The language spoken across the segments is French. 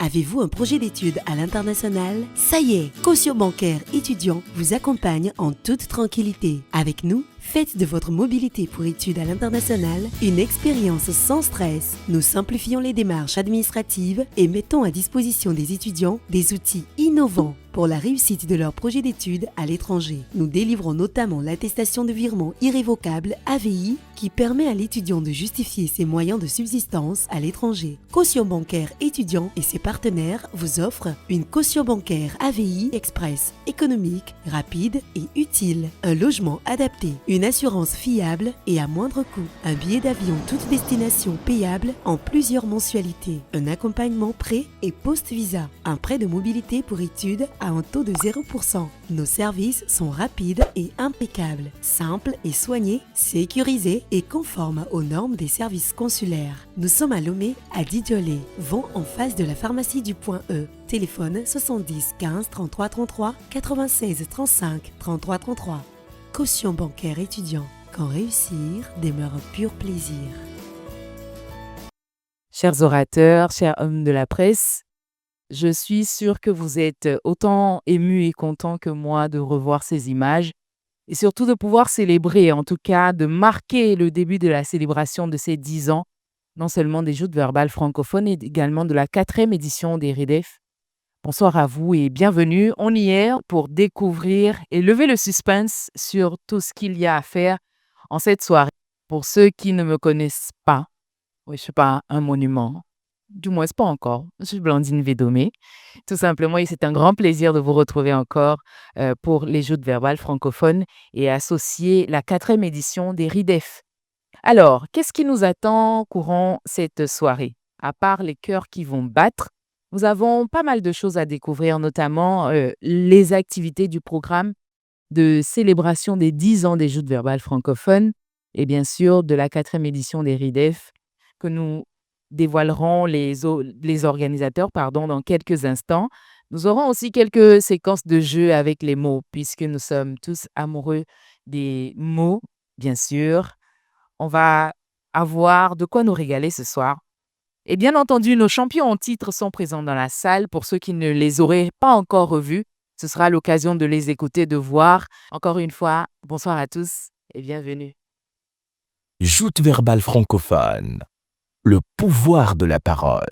Avez-vous un projet d'études à l'international? Ça y est, Caution Bancaire Étudiant vous accompagne en toute tranquillité. Avec nous, faites de votre mobilité pour études à l'international une expérience sans stress. Nous simplifions les démarches administratives et mettons à disposition des étudiants des outils innovants pour la réussite de leur projet d'études à l'étranger. Nous délivrons notamment l'attestation de virement irrévocable AVI qui permet à l'étudiant de justifier ses moyens de subsistance à l'étranger. Caution Bancaire Étudiant et ses partenaires vous offrent une caution bancaire AVI Express, économique, rapide et utile, un logement adapté, une assurance fiable et à moindre coût, un billet d'avion toute destination payable en plusieurs mensualités, un accompagnement pré- et post-visa, un prêt de mobilité pour études à un taux de 0%. Nos services sont rapides et impeccables, simples et soignés, sécurisés et conformes aux normes des services consulaires. Nous sommes à Lomé, à Didiolé, vont en face de la pharmacie du Point E. Téléphone 70 15 33 33 96 35 33 33. Caution bancaire étudiant. Quand réussir demeure un pur plaisir. Chers orateurs, chers hommes de la presse, je suis sûre que vous êtes autant émus et contents que moi de revoir ces images et surtout de pouvoir célébrer, en tout cas de marquer le début de la célébration de ces 10 ans, non seulement des joutes verbales francophones, mais également de la 4e édition des REDEF. Bonsoir à vous et bienvenue. On y est pour découvrir et lever le suspense sur tout ce qu'il y a à faire en cette soirée. Pour ceux qui ne me connaissent pas, oui, je ne suis pas un monument. Du moins, c'est pas encore. Je suis Blandine Védomé, tout simplement. Et c'est un grand plaisir de vous retrouver encore pour les joutes verbales francophones et associer la 4e édition des RIDEF. Alors, qu'est-ce qui nous attend courant cette soirée? À part les cœurs qui vont battre, nous avons pas mal de choses à découvrir, notamment les activités du programme de célébration des 10 ans des joutes verbales francophones et bien sûr de la 4e édition des RIDEF que nous dévoileront les organisateurs dans quelques instants. Nous aurons aussi quelques séquences de jeux avec les mots, puisque nous sommes tous amoureux des mots, bien sûr. On va avoir de quoi nous régaler ce soir. Et bien entendu, nos champions en titre sont présents dans la salle. Pour ceux qui ne les auraient pas encore revus, ce sera l'occasion de les écouter, de voir. Encore une fois, bonsoir à tous et bienvenue. Joute verbale francophone. Le pouvoir de la parole.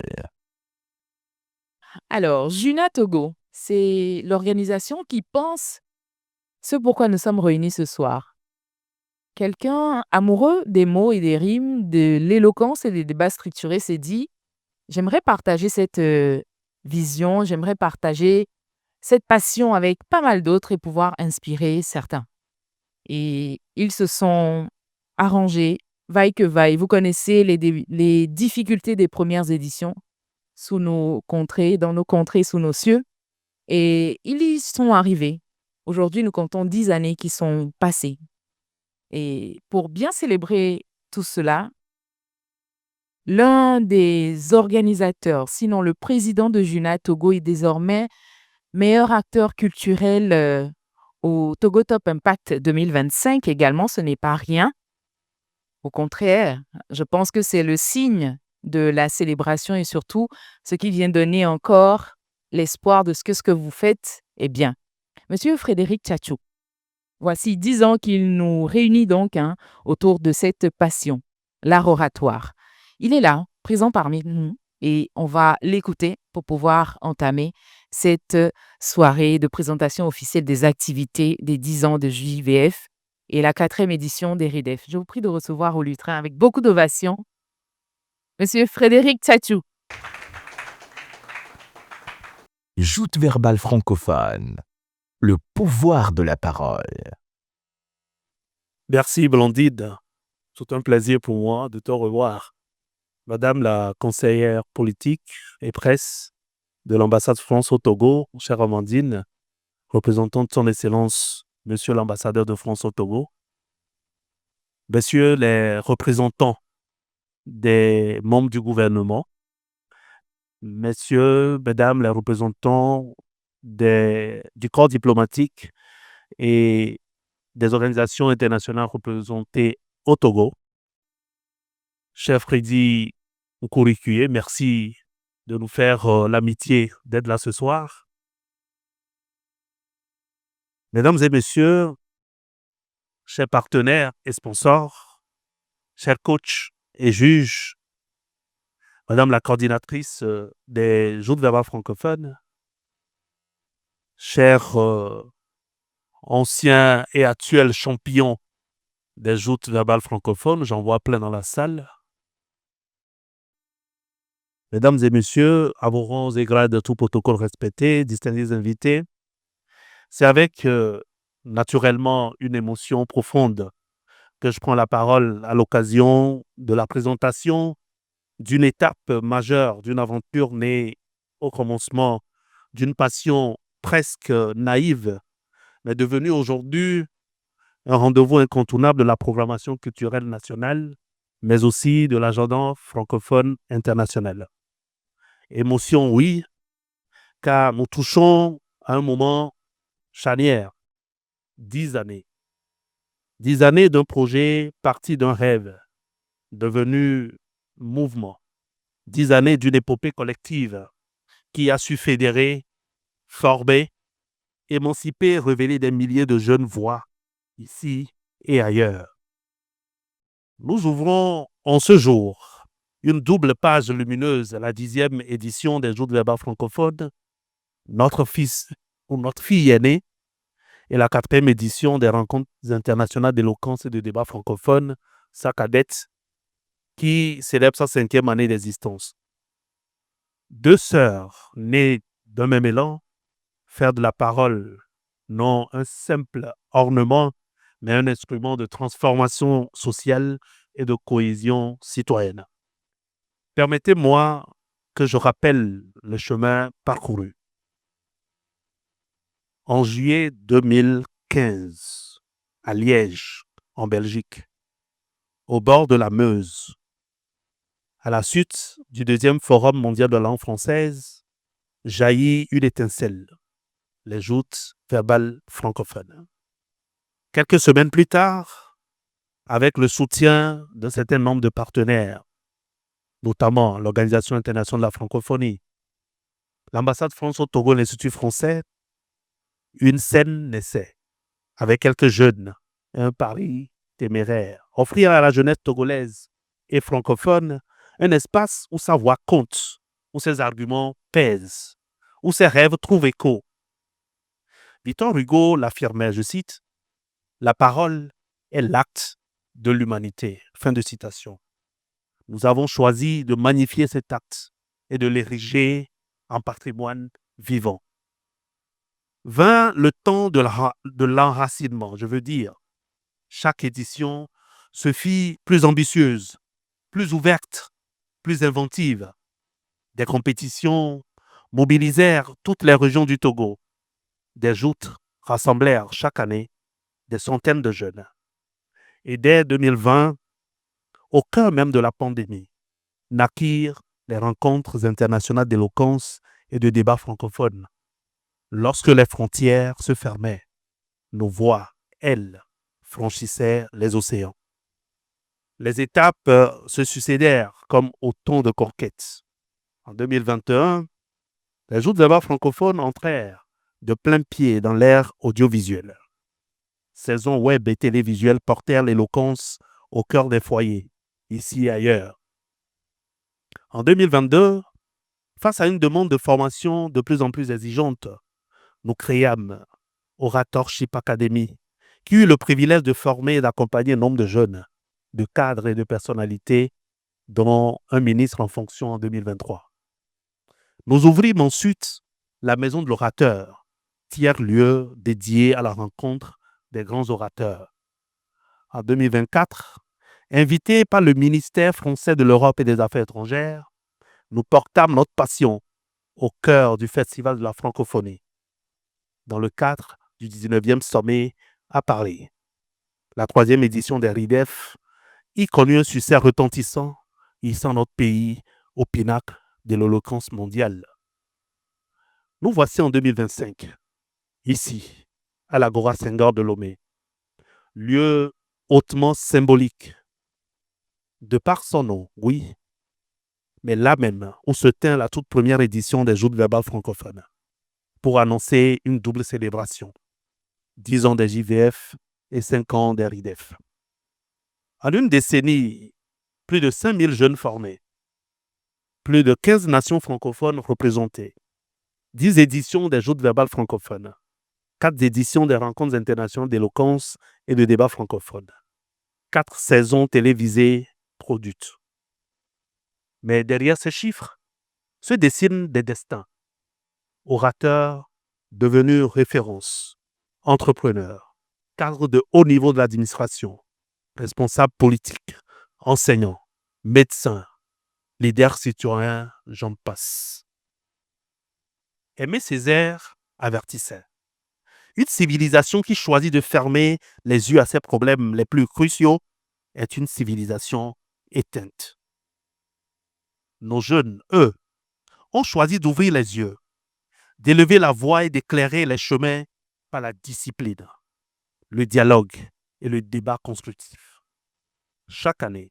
Alors, Juna Togo, c'est l'organisation qui pense ce pourquoi nous sommes réunis ce soir. Quelqu'un amoureux des mots et des rimes, de l'éloquence et des débats structurés s'est dit « J'aimerais partager cette vision, j'aimerais partager cette passion avec pas mal d'autres et pouvoir inspirer certains. » Et ils se sont arrangés, vaille que vaille. Vous connaissez les difficultés des premières éditions sous nos contrées, dans nos contrées, sous nos cieux. Et ils y sont arrivés. Aujourd'hui, nous comptons 10 années qui sont passées. Et pour bien célébrer tout cela, l'un des organisateurs, sinon le président de Juna Togo, est désormais meilleur acteur culturel au Togo Top Impact 2025 également. Ce n'est pas rien. Au contraire, je pense que c'est le signe de la célébration et surtout ce qui vient donner encore l'espoir de ce que vous faites est bien. Monsieur Frédéric Tchatchou, voici 10 ans qu'il nous réunit donc autour de cette passion, l'art oratoire. Il est là, présent parmi nous, et on va l'écouter pour pouvoir entamer cette soirée de présentation officielle des activités des 10 ans de JVF et la 4e édition des RIDEF. Je vous prie de recevoir au lutrin avec beaucoup d'ovations, Monsieur Frédéric Tchatchou. Joute verbale francophone. Le pouvoir de la parole. Merci Blandine. C'est un plaisir pour moi de te revoir. Madame la conseillère politique et presse de l'ambassade de France au Togo, chère Amandine, représentante de son Excellence, Monsieur l'ambassadeur de France au Togo, Messieurs les représentants des membres du gouvernement, Messieurs, Mesdames les représentants du corps diplomatique et des organisations internationales représentées au Togo, cher Freddy Nkourikouye, merci de nous faire l'amitié d'être là ce soir. Mesdames et messieurs, chers partenaires et sponsors, chers coachs et juges, Madame la coordinatrice des joutes verbales francophones, chers anciens et actuels champions des joutes verbales francophones, j'en vois plein dans la salle. Mesdames et messieurs, à vos rangs et grades de tout protocole respecté, distingués invités, c'est avec naturellement une émotion profonde que je prends la parole à l'occasion de la présentation d'une étape majeure, d'une aventure née au commencement d'une passion presque naïve, mais devenue aujourd'hui un rendez-vous incontournable de la programmation culturelle nationale, mais aussi de l'agenda francophone international. Émotion, oui, car nous touchons à un moment charnière, 10 années. 10 années d'un projet parti d'un rêve, devenu mouvement. 10 années d'une épopée collective qui a su fédérer, former, émanciper, révéler des milliers de jeunes voix, ici et ailleurs. Nous ouvrons en ce jour une double page lumineuse à la 10e édition des Joutes verbales francophones, notre fils ou notre fille aînée, et la 4e édition des Rencontres internationales d'éloquence et de débat francophone, sa cadette, qui célèbre sa 5e année d'existence. Deux sœurs nées d'un même élan, faire de la parole non un simple ornement, mais un instrument de transformation sociale et de cohésion citoyenne. Permettez-moi que je rappelle le chemin parcouru. En juillet 2015, à Liège, en Belgique, au bord de la Meuse, à la suite du 2e Forum mondial de la langue française, jaillit une étincelle, les joutes verbales francophones. Quelques semaines plus tard, avec le soutien d'un certain nombre de partenaires, notamment l'Organisation internationale de la francophonie, l'ambassade de France au Togo, l'Institut français, une scène naissait avec quelques jeunes, un pari téméraire, offrir à la jeunesse togolaise et francophone un espace où sa voix compte, où ses arguments pèsent, où ses rêves trouvent écho. Victor Hugo l'affirmait, je cite, « La parole est l'acte de l'humanité ». Fin de citation. Nous avons choisi de magnifier cet acte et de l'ériger en patrimoine vivant. Vint le temps de l'enracinement, je veux dire. Chaque édition se fit plus ambitieuse, plus ouverte, plus inventive. Des compétitions mobilisèrent toutes les régions du Togo. Des joutes rassemblèrent chaque année des centaines de jeunes. Et dès 2020, au cœur même de la pandémie, naquirent les rencontres internationales d'éloquence et de débat francophone. Lorsque les frontières se fermaient, nos voix, elles, franchissaient les océans. Les étapes se succédèrent comme autant de conquêtes. En 2021, les joutes de débat francophones entrèrent de plein pied dans l'ère audiovisuelle. Saisons web et télévisuelles portèrent l'éloquence au cœur des foyers, ici et ailleurs. En 2022, face à une demande de formation de plus en plus exigeante, nous créâmes Oratorship Academy, qui eut le privilège de former et d'accompagner un nombre de jeunes, de cadres et de personnalités, dont un ministre en fonction en 2023. Nous ouvrîmes ensuite la Maison de l'Orateur, tiers-lieu dédié à la rencontre des grands orateurs. En 2024, invités par le ministère français de l'Europe et des Affaires étrangères, nous portâmes notre passion au cœur du Festival de la francophonie, dans le cadre du 19e sommet à Paris. La 3e édition des RIDEF y connut un succès retentissant, hissant notre pays au pinacle de l'éloquence mondiale. Nous voici en 2025, ici, à l'Agora Senghor de Lomé, lieu hautement symbolique. De par son nom, oui, Mais là même, on se tint la toute première édition des Joutes verbales francophones pour annoncer une double célébration. 10 ans des JVF et 5 ans des RIDEF. En une décennie, plus de 5000 jeunes formés, plus de 15 nations francophones représentées, 10 éditions des Joutes verbales francophones, 4 éditions des rencontres internationales d'éloquence et de débats francophones, 4 saisons télévisées produites. Mais derrière ces chiffres se dessinent des destins. Orateurs devenus références, entrepreneurs, cadres de haut niveau de l'administration, responsables politiques, enseignants, médecins, leaders citoyens, j'en passe. Aimé Césaire avertissait. Une civilisation qui choisit de fermer les yeux à ses problèmes les plus cruciaux est une civilisation éteinte. Nos jeunes, eux, ont choisi d'ouvrir les yeux, d'élever la voix et d'éclairer les chemins par la discipline, le dialogue et le débat constructif. Chaque année,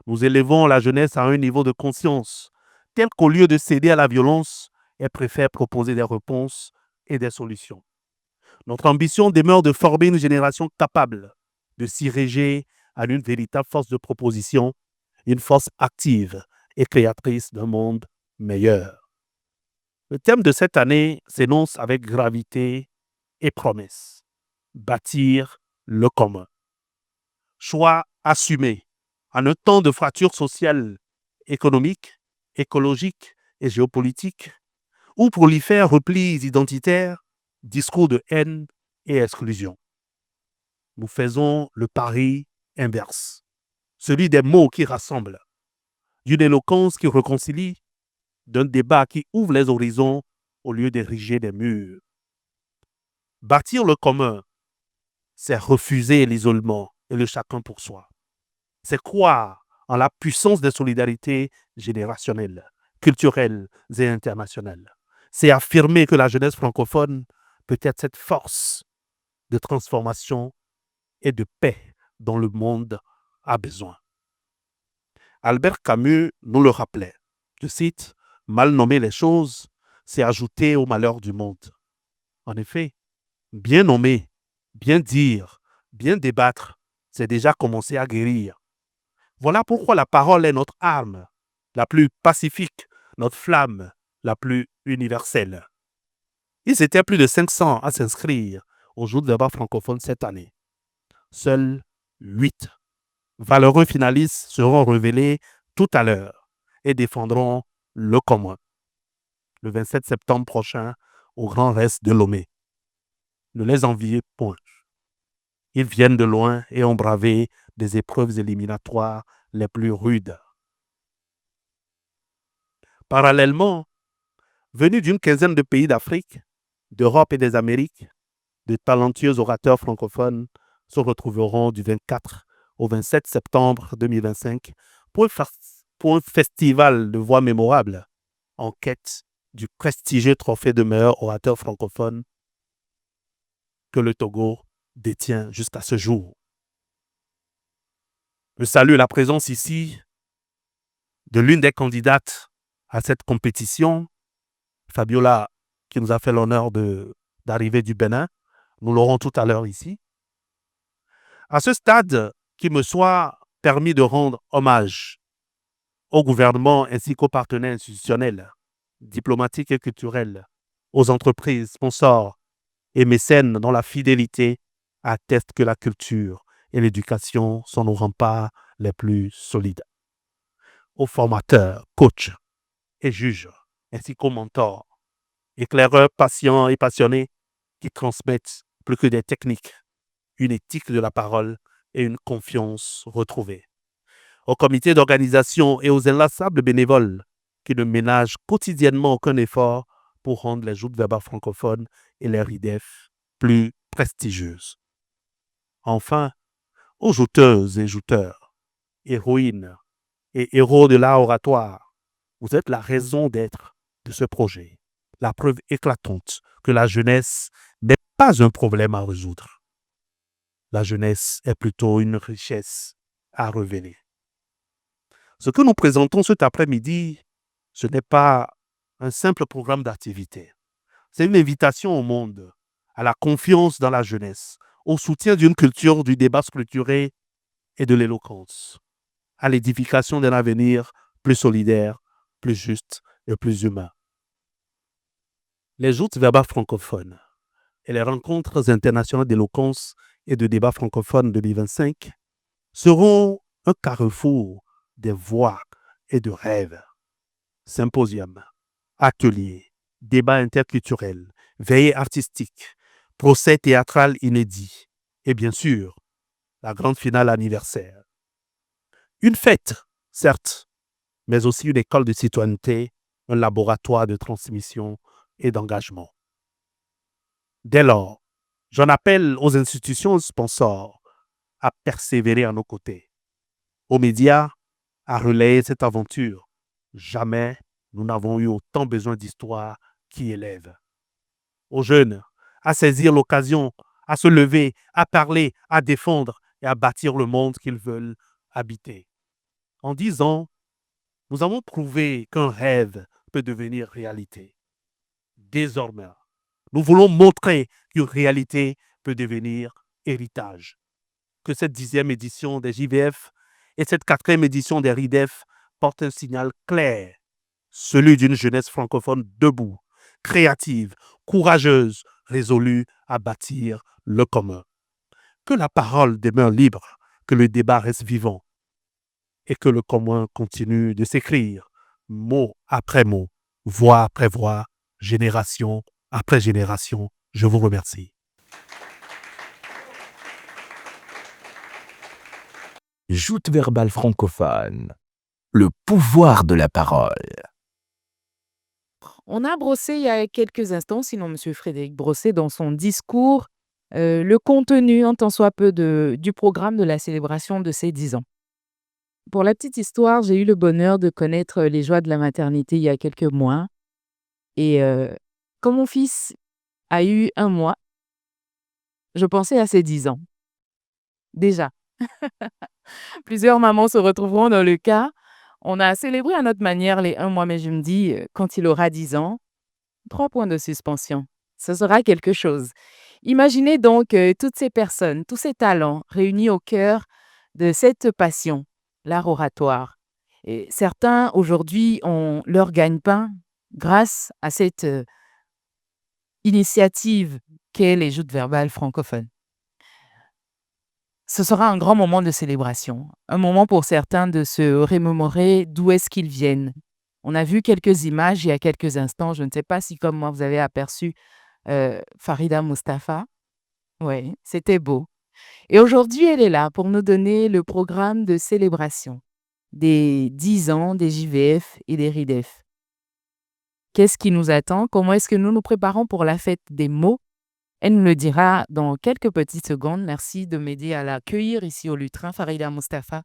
nous élevons la jeunesse à un niveau de conscience tel qu'au lieu de céder à la violence, elle préfère proposer des réponses et des solutions. Notre ambition demeure de former une génération capable de s'ériger en une véritable force de proposition, une force active et créatrice d'un monde meilleur. Le thème de cette année s'énonce avec gravité et promesse. Bâtir le commun. Choix assumé en un temps de fracture sociale, économique, écologique et géopolitique, où prolifèrent replis identitaires, discours de haine et exclusion. Nous faisons le pari inverse, celui des mots qui rassemblent, d'une éloquence qui réconcilie, d'un débat qui ouvre les horizons au lieu d'ériger des murs. Bâtir le commun, c'est refuser l'isolement et le chacun pour soi. C'est croire en la puissance des solidarités générationnelles, culturelles et internationales. C'est affirmer que la jeunesse francophone peut être cette force de transformation et de paix dont le monde a besoin. Albert Camus nous le rappelait. Je cite, « Mal nommer les choses, c'est ajouter au malheur du monde. » En effet, bien nommer, bien dire, bien débattre, c'est déjà commencer à guérir. Voilà pourquoi la parole est notre arme, la plus pacifique, notre flamme, la plus universelle. Ils étaient plus de 500 à s'inscrire aux Joutes verbales francophones cette année. Seuls 8 valeureux finalistes seront révélés tout à l'heure et défendront le commun le 27 septembre prochain au Grand Reste de Lomé. Ne les enviez point. Ils viennent de loin et ont bravé des épreuves éliminatoires les plus rudes. Parallèlement, venus d'une quinzaine de pays d'Afrique, d'Europe et des Amériques, de talentueux orateurs francophones se retrouveront du 24 au 27 septembre 2025 pour un festival de voix mémorables en quête du prestigieux trophée de meilleur orateur francophone que le Togo détient jusqu'à ce jour. Je salue la présence ici de l'une des candidates à cette compétition, Fabiola, qui nous a fait l'honneur d'arriver du Bénin. Nous l'aurons tout à l'heure ici. À ce stade, qu'il me soit permis de rendre hommage au gouvernement ainsi qu'aux partenaires institutionnels, diplomatiques et culturels, aux entreprises, sponsors et mécènes dont la fidélité atteste que la culture et l'éducation sont nos remparts les plus solides. Aux formateurs, coachs et juges, ainsi qu'aux mentors, éclaireurs patients et passionnés qui transmettent plus que des techniques, une éthique de la parole et une confiance retrouvée. Au comité d'organisation et aux inlassables bénévoles qui ne ménagent quotidiennement aucun effort pour rendre les Joutes verbales francophones et les RIDEF plus prestigieuses. Enfin, aux jouteuses et jouteurs, héroïnes et héros de l'art oratoire, vous êtes la raison d'être de ce projet, la preuve éclatante que la jeunesse n'est pas un problème à résoudre. La jeunesse est plutôt une richesse à révéler. Ce que nous présentons cet après-midi, ce n'est pas un simple programme d'activité. C'est une invitation au monde, à la confiance dans la jeunesse, au soutien d'une culture du débat structuré et de l'éloquence, à l'édification d'un avenir plus solidaire, plus juste et plus humain. Les joutes verbales francophones et les rencontres internationales d'éloquence et de débat francophone 2025 seront un carrefour des voix et de rêves. Symposiums, ateliers, débats interculturels, veillées artistiques, procès théâtral inédits et bien sûr, la grande finale anniversaire. Une fête, certes, mais aussi une école de citoyenneté, un laboratoire de transmission et d'engagement. Dès lors, j'en appelle aux institutions sponsors à persévérer à nos côtés, aux médias à relayer cette aventure. Jamais nous n'avons eu autant besoin d'histoires qui élèvent. Aux jeunes à saisir l'occasion, à se lever, à parler, à défendre et à bâtir le monde qu'ils veulent habiter. En 10 ans, nous avons prouvé qu'un rêve peut devenir réalité. Désormais, nous voulons montrer qu'une réalité peut devenir héritage. Que cette 10e édition des JVF et cette 4e édition des RIDEF portent un signal clair, celui d'une jeunesse francophone debout, créative, courageuse, résolue à bâtir le commun. Que la parole demeure libre, que le débat reste vivant et que le commun continue de s'écrire, mot après mot, voix après voix, génération après génération. Je vous remercie. Joute verbale francophone. Le pouvoir de la parole. On a brossé il y a quelques instants, sinon M. Frédéric Brossé, dans son discours, le contenu, en tant soit peu, du programme de la célébration de ses 10 ans. Pour la petite histoire, j'ai eu le bonheur de connaître les joies de la maternité il y a quelques mois. Et quand mon fils a eu 1 mois, je pensais à ses 10 ans. Déjà. Plusieurs mamans se retrouveront dans le cas. On a célébré à notre manière les 1 mois, mais je me dis, quand il aura 10 ans, 3 points de suspension. Ce sera quelque chose. Imaginez donc toutes ces personnes, tous ces talents réunis au cœur de cette passion, l'art oratoire. Et certains, aujourd'hui, ont leur gagne-pain grâce à cette initiative qu'est les joutes verbales francophones. Ce sera un grand moment de célébration, un moment pour certains de se remémorer d'où est-ce qu'ils viennent. On a vu quelques images il y a quelques instants. Je ne sais pas si, comme moi, vous avez aperçu Farida Mustafa. Oui, c'était beau. Et aujourd'hui, elle est là pour nous donner le programme de célébration des 10 ans des JVF et des RIDEF. Qu'est-ce qui nous attend? Comment est-ce que nous nous préparons pour la fête des mots? Elle nous le dira dans quelques petites secondes. Merci de m'aider à l'accueillir ici au Lutrin, Farida Mustafa.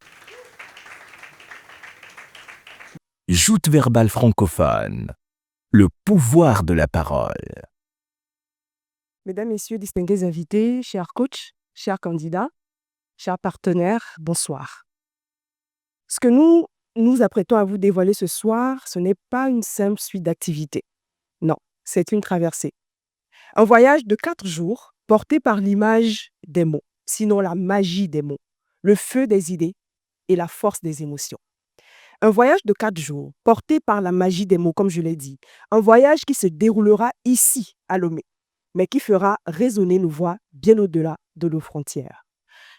Joute verbale francophone. Le pouvoir de la parole. Mesdames, Messieurs, distingués invités, chers coachs, chers candidats, chers partenaires, bonsoir. Ce que nous nous apprêtons à vous dévoiler ce soir, ce n'est pas une simple suite d'activités. Non, c'est une traversée. Un voyage de 4 jours porté par l'image des mots, sinon la magie des mots, le feu des idées et la force des émotions. Un voyage de 4 jours porté par la magie des mots, comme je l'ai dit. Un voyage qui se déroulera ici, à Lomé, mais qui fera résonner nos voix bien au-delà de nos frontières.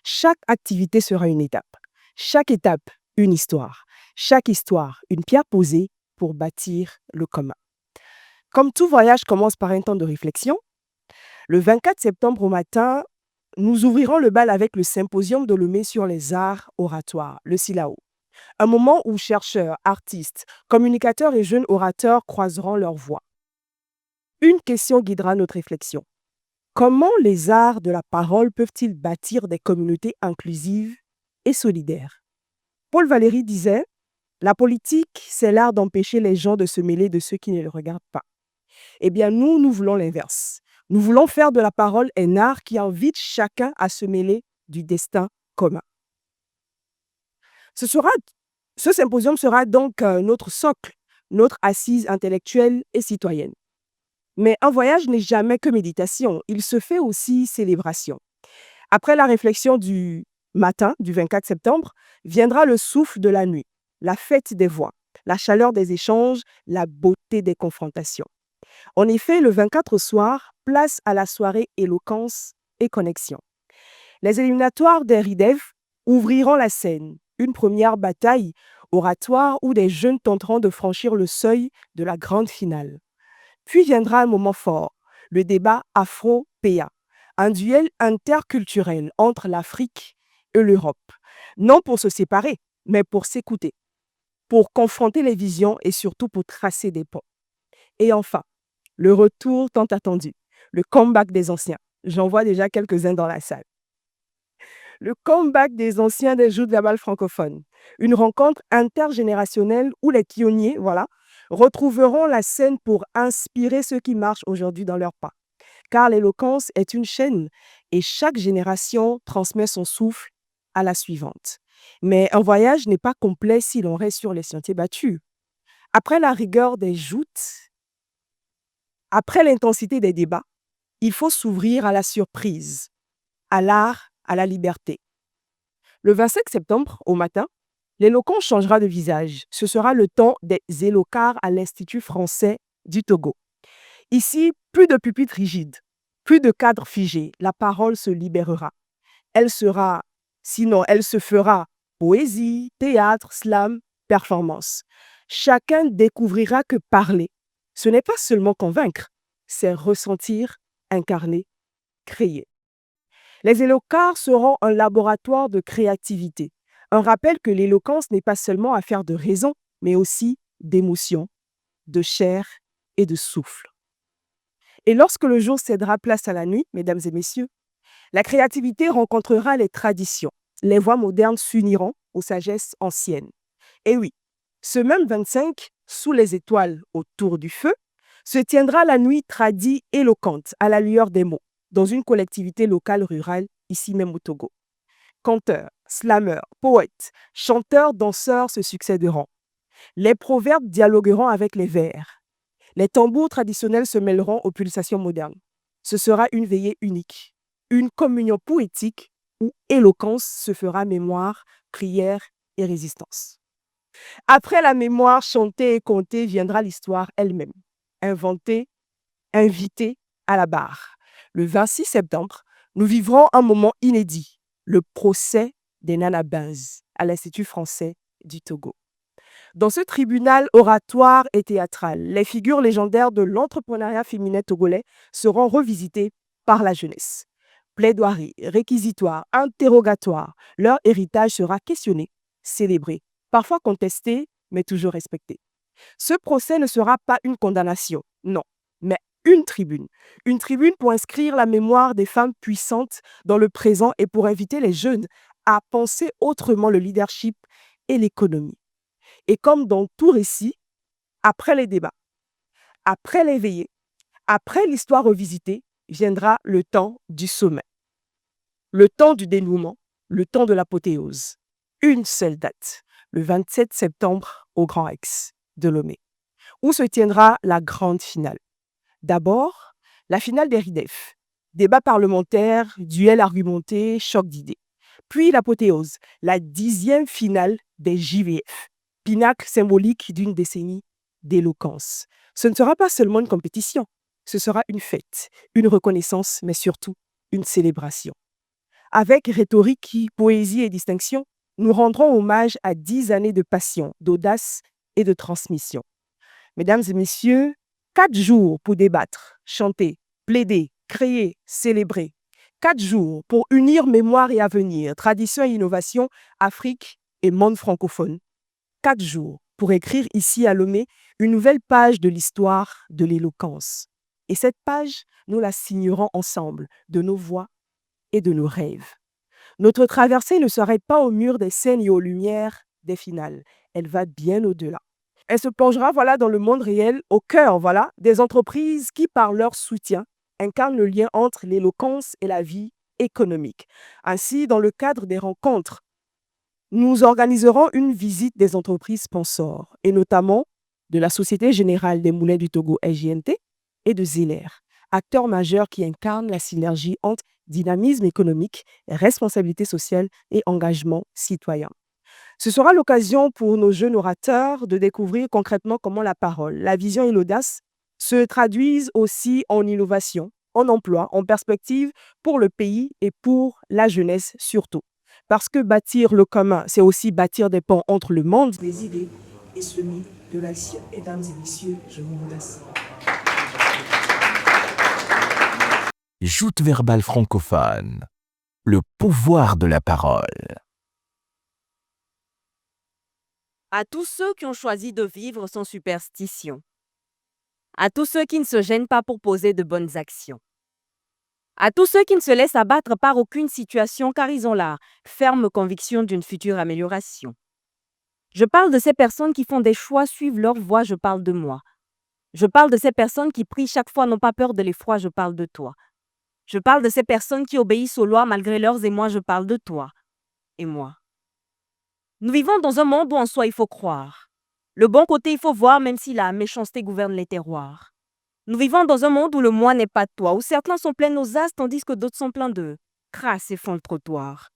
Chaque activité sera une étape. Chaque étape, une histoire. Chaque histoire, une pierre posée pour bâtir le commun. Comme tout voyage commence par un temps de réflexion, le 24 septembre au matin, nous ouvrirons le bal avec le symposium de Lomé sur les arts oratoires, le SILAO. Un moment où chercheurs, artistes, communicateurs et jeunes orateurs croiseront leurs voix. Une question guidera notre réflexion. Comment les arts de la parole peuvent-ils bâtir des communautés inclusives et solidaires? Paul Valéry disait « La politique, c'est l'art d'empêcher les gens de se mêler de ceux qui ne les regardent pas. » Eh bien, nous voulons l'inverse. Nous voulons faire de la parole un art qui invite chacun à se mêler du destin commun. Ce Ce symposium sera donc notre socle, notre assise intellectuelle et citoyenne. Mais un voyage n'est jamais que méditation, il se fait aussi célébration. Après la réflexion du matin, du 24 septembre, viendra le souffle de la nuit, la fête des voix, la chaleur des échanges, la beauté des confrontations. En effet, le 24 au soir, place à la soirée éloquence et connexion. Les éliminatoires des RIDEV ouvriront la scène, une première bataille oratoire où des jeunes tenteront de franchir le seuil de la grande finale. Puis viendra un moment fort, le débat Afro-PA, un duel interculturel entre l'Afrique et l'Europe, non pour se séparer, mais pour s'écouter, pour confronter les visions et surtout pour tracer des ponts. Et enfin, le retour tant attendu, le comeback des anciens. J'en vois déjà quelques-uns dans la salle. Le comeback des anciens des joutes verbales francophones. Une rencontre intergénérationnelle où les pionniers, retrouveront la scène pour inspirer ceux qui marchent aujourd'hui dans leurs pas. Car l'éloquence est une chaîne et chaque génération transmet son souffle à la suivante. Mais un voyage n'est pas complet si l'on reste sur les sentiers battus. Après la rigueur des joutes, après l'intensité des débats, il faut s'ouvrir à la surprise, à l'art, à la liberté. Le 25 septembre, au matin, l'éloquence changera de visage. Ce sera le temps des élocars à l'Institut français du Togo. Ici, plus de pupitres rigides, plus de cadres figés. La parole se libérera. Elle se fera poésie, théâtre, slam, performance. Chacun découvrira que parler, ce n'est pas seulement convaincre, c'est ressentir, incarner, créer. Les élocars seront un laboratoire de créativité. Un rappel que l'éloquence n'est pas seulement affaire de raison, mais aussi d'émotion, de chair et de souffle. Et lorsque le jour cédera place à la nuit, mesdames et messieurs, la créativité rencontrera les traditions. Les voix modernes s'uniront aux sagesses anciennes. Et oui, ce même 25, sous les étoiles autour du feu, se tiendra la nuit tradie éloquente à la lueur des mots, dans une collectivité locale rurale, ici même au Togo. Conteurs, slameurs, poètes, chanteurs, danseurs se succéderont. Les proverbes dialogueront avec les vers. Les tambours traditionnels se mêleront aux pulsations modernes. Ce sera une veillée unique, une communion poétique où éloquence se fera mémoire, prière et résistance. Après la mémoire chantée et contée viendra l'histoire elle-même, inventée, invitée à la barre. Le 26 septembre, nous vivrons un moment inédit, le procès des Nanabins à l'Institut français du Togo. Dans ce tribunal oratoire et théâtral, les figures légendaires de l'entrepreneuriat féminin togolais seront revisitées par la jeunesse. Plaidoirie, réquisitoire, interrogatoire, leur héritage sera questionné, célébré, parfois contesté, mais toujours respecté. Ce procès ne sera pas une condamnation, non, mais une tribune. Une tribune pour inscrire la mémoire des femmes puissantes dans le présent et pour inviter les jeunes à penser autrement le leadership et l'économie. Et comme dans tout récit, après les débats, après les veillées, après l'histoire revisitée, viendra le temps du sommet. Le temps du dénouement, le temps de l'apothéose. Une seule date, le 27 septembre au Grand Rex de Lomé, où se tiendra la grande finale. D'abord, la finale des RIDEF, débat parlementaire, duel argumenté, choc d'idées. Puis l'apothéose, la 10e finale des JVF, pinacle symbolique d'une décennie d'éloquence. Ce ne sera pas seulement une compétition, ce sera une fête, une reconnaissance, mais surtout une célébration. Avec rhétorique, poésie et distinction, nous rendrons hommage à 10 années de passion, d'audace et de transmission. Mesdames et messieurs, 4 jours pour débattre, chanter, plaider, créer, célébrer. 4 jours pour unir mémoire et avenir, tradition et innovation, Afrique et monde francophone. 4 jours pour écrire ici à Lomé une nouvelle page de l'histoire de l'éloquence. Et cette page, nous la signerons ensemble de nos voix et de nos rêves. Notre traversée ne s'arrête pas au mur des scènes et aux lumières des finales. Elle va bien au-delà. Elle se plongera dans le monde réel, au cœur des entreprises qui, par leur soutien, incarnent le lien entre l'éloquence et la vie économique. Ainsi, dans le cadre des rencontres Nous organiserons une visite des entreprises sponsors, et notamment de la Société Générale des Moulins du Togo SGNT et de Zeller, acteurs majeurs qui incarnent la synergie entre dynamisme économique, responsabilité sociale et engagement citoyen. Ce sera l'occasion pour nos jeunes orateurs de découvrir concrètement comment la parole, la vision et l'audace se traduisent aussi en innovation, en emploi, en perspective pour le pays et pour la jeunesse surtout. Parce que bâtir le commun, c'est aussi bâtir des ponts entre le monde des idées et celui de l'action. Mesdames et messieurs, je vous remercie. Joute verbale francophone. Le pouvoir de la parole. À tous ceux qui ont choisi de vivre sans superstition. À tous ceux qui ne se gênent pas pour poser de bonnes actions. À tous ceux qui ne se laissent abattre par aucune situation car ils ont la ferme conviction d'une future amélioration. Je parle de ces personnes qui font des choix, suivent leur voie, je parle de moi. Je parle de ces personnes qui prient chaque fois, n'ont pas peur de l'effroi, je parle de toi. Je parle de ces personnes qui obéissent aux lois malgré leurs émois, je parle de toi et moi. Nous vivons dans un monde où en soi il faut croire. Le bon côté il faut voir même si la méchanceté gouverne les terroirs. Nous vivons dans un monde où le moi n'est pas toi, où certains sont pleins d'audace tandis que d'autres sont pleins de crasse et font le trottoir.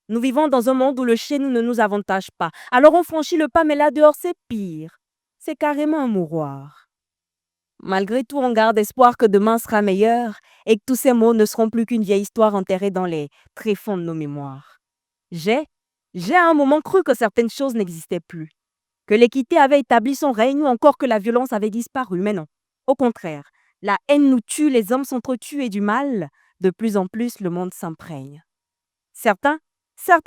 Nous vivons dans un monde où le chez nous ne nous avantage pas. Alors on franchit le pas mais là dehors c'est pire. C'est carrément un mouroir. Malgré tout, on garde espoir que demain sera meilleur et que tous ces mots ne seront plus qu'une vieille histoire enterrée dans les tréfonds de nos mémoires. J'ai à un moment cru que certaines choses n'existaient plus, que l'équité avait établi son règne ou encore que la violence avait disparu, mais non. Au contraire, la haine nous tue, les hommes s'entretuent et du mal, de plus en plus, le monde s'imprègne. Certains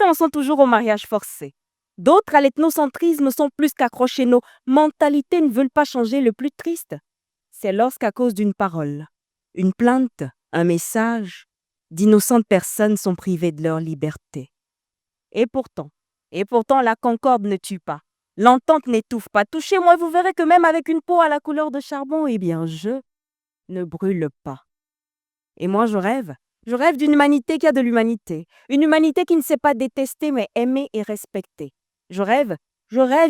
en sont toujours au mariage forcé. D'autres à l'ethnocentrisme sont plus qu'accrochés. Nos mentalités ne veulent pas changer. Le plus triste, c'est lorsqu'à cause d'une parole, une plainte, un message, d'innocentes personnes sont privées de leur liberté. Et pourtant, la concorde ne tue pas. L'entente n'étouffe pas. Touchez-moi, vous verrez que même avec une peau à la couleur de charbon, eh bien, je ne brûle pas. Et moi, je rêve d'une humanité qui a de l'humanité. Une humanité qui ne sait pas détester, mais aimer et respecter. Je rêve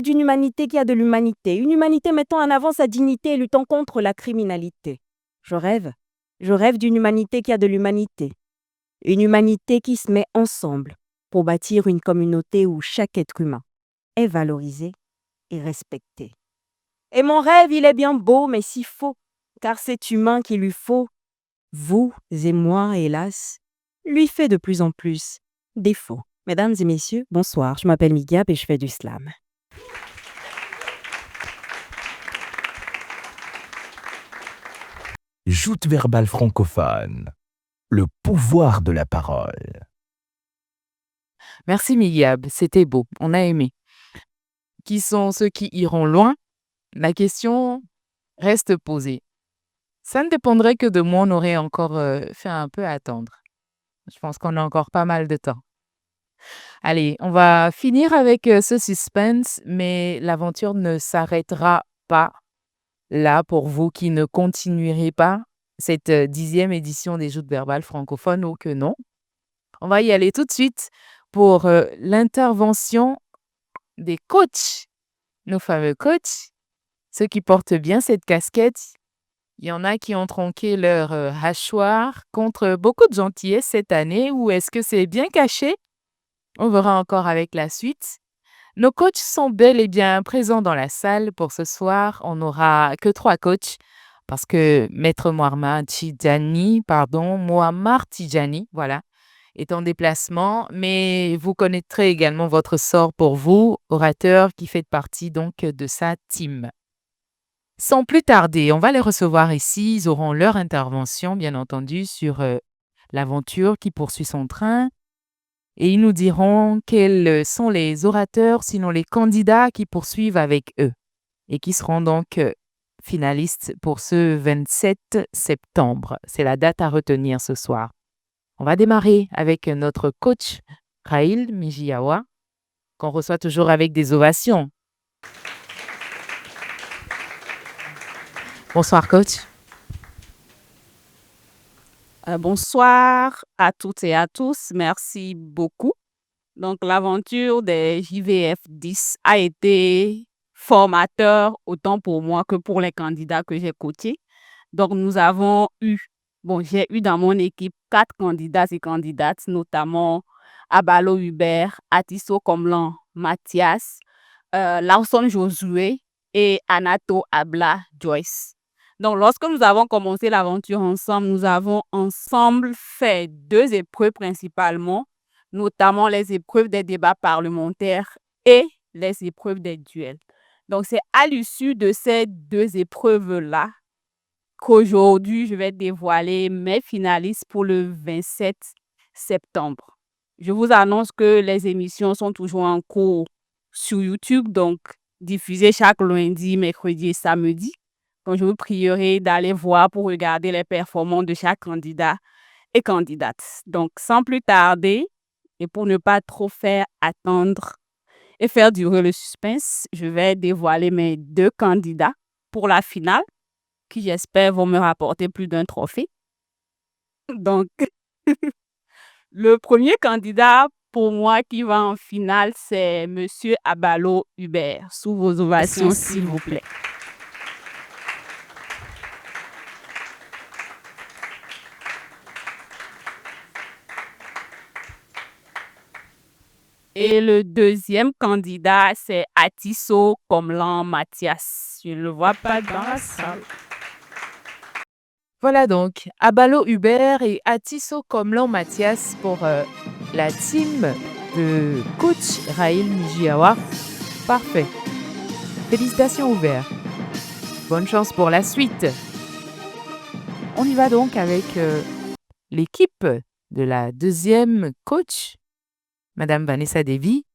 d'une humanité qui a de l'humanité. Une humanité mettant en avant sa dignité et luttant contre la criminalité. Je rêve d'une humanité qui a de l'humanité. Une humanité qui se met ensemble pour bâtir une communauté où chaque être humain est valorisé et respecté. Et mon rêve, il est bien beau, mais si faux, car cet humain qu'il lui faut, vous et moi, hélas, lui fait de plus en plus défaut. Mesdames et messieurs, bonsoir, je m'appelle Migab et je fais du slam. Joute verbale francophone. Le pouvoir de la parole. Merci Miyab, c'était beau, on a aimé. Qui sont ceux qui iront loin? La question reste posée. Ça ne dépendrait que de moi, on aurait encore fait un peu attendre. Je pense qu'on a encore pas mal de temps. Allez, on va finir avec ce suspense, mais l'aventure ne s'arrêtera pas là pour vous qui ne continuerez pas cette 10e édition des Joutes verbales francophones, ou que non. On va y aller tout de suite pour l'intervention des coachs, nos fameux coachs, ceux qui portent bien cette casquette. Il y en a qui ont tronqué leur hachoir contre beaucoup de gentillesse cette année, ou est-ce que c'est bien caché? On verra encore avec la suite. Nos coachs sont bel et bien présents dans la salle pour ce soir. On n'aura que 3 coachs parce que Maître Mohammar Tidjani, voilà, est en déplacement, mais vous connaîtrez également votre sort pour vous, orateurs qui faites partie donc de sa team. Sans plus tarder, on va les recevoir ici. Ils auront leur intervention, bien entendu, sur l'aventure qui poursuit son train. Et ils nous diront quels sont les orateurs, sinon les candidats qui poursuivent avec eux et qui seront donc finalistes pour ce 27 septembre. C'est la date à retenir ce soir. On va démarrer avec notre coach, Raïl Mijiawa, qu'on reçoit toujours avec des ovations. Bonsoir, coach. Bonsoir à toutes et à tous. Merci beaucoup Donc, l'aventure des JVF 10 a été formateur autant pour moi que pour les candidats que j'ai coachés. Donc, j'ai eu dans mon équipe 4 candidats et candidates, notamment Abalo Hubert, Atisso Komlan Mathias, Lawson Josué et Anato Abla Joyce. Donc, lorsque nous avons commencé l'aventure ensemble, nous avons ensemble fait 2 épreuves principalement, notamment les épreuves des débats parlementaires et les épreuves des duels. Donc, c'est à l'issue de ces 2 épreuves-là qu'aujourd'hui, je vais dévoiler mes finalistes pour le 27 septembre. Je vous annonce que les émissions sont toujours en cours sur YouTube, donc diffusées chaque lundi, mercredi et samedi. Donc, je vous prierai d'aller voir pour regarder les performances de chaque candidat et candidate. Donc, sans plus tarder, et pour ne pas trop faire attendre et faire durer le suspense, je vais dévoiler mes 2 candidats pour la finale, qui j'espère vont me rapporter plus d'un trophée. Donc, le premier candidat pour moi qui va en finale, c'est Monsieur Abalo Hubert. Sous vos ovations, s'il vous plaît. Et le deuxième candidat, c'est Atisso Komlan Mathias. Je ne le vois pas dans la salle. Voilà donc, Abalo Hubert et Atisso Komlan Mathias pour la team de coach Raïl Mijiawa. Parfait. Félicitations Hubert. Bonne chance pour la suite. On y va donc avec l'équipe de la deuxième coach, Madame Vanessa Devi,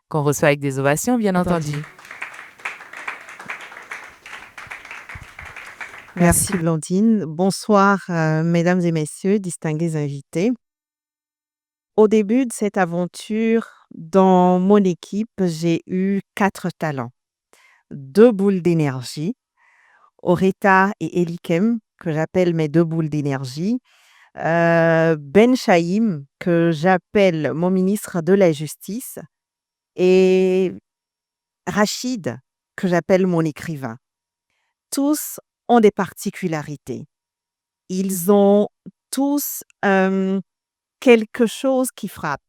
qu'on reçoit avec des ovations, bien entendu. Merci Blandine. Bonsoir mesdames et messieurs, distingués invités. Au début de cette aventure, dans mon équipe, j'ai eu 4 talents. 2 boules d'énergie, Oreta et Elikem, que j'appelle mes 2 boules d'énergie, Ben Chaïm, que j'appelle mon ministre de la Justice, et Rachid, que j'appelle mon écrivain. Tous ont des particularités. Ils ont tous quelque chose qui frappe.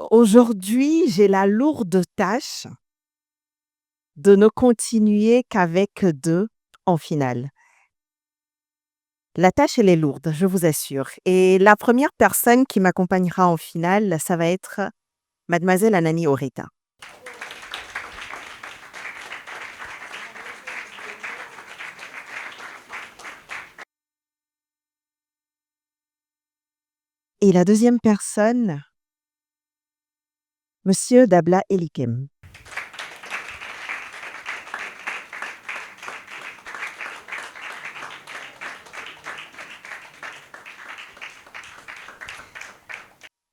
Aujourd'hui, j'ai la lourde tâche de ne continuer qu'avec 2 en finale. La tâche, elle est lourde, je vous assure. Et la première personne qui m'accompagnera en finale, ça va être Mademoiselle Anani Oreta. Et la deuxième personne, Monsieur Dabla Elikem.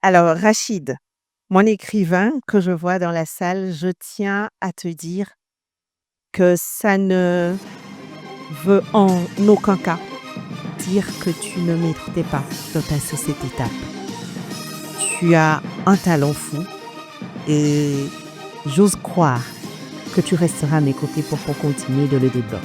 Alors, Rachid, mon écrivain que je vois dans la salle, je tiens à te dire que ça ne veut en aucun cas dire que tu ne méritais pas de passer cette étape. Tu as un talent fou et j'ose croire que tu resteras à mes côtés pour continuer de le développer.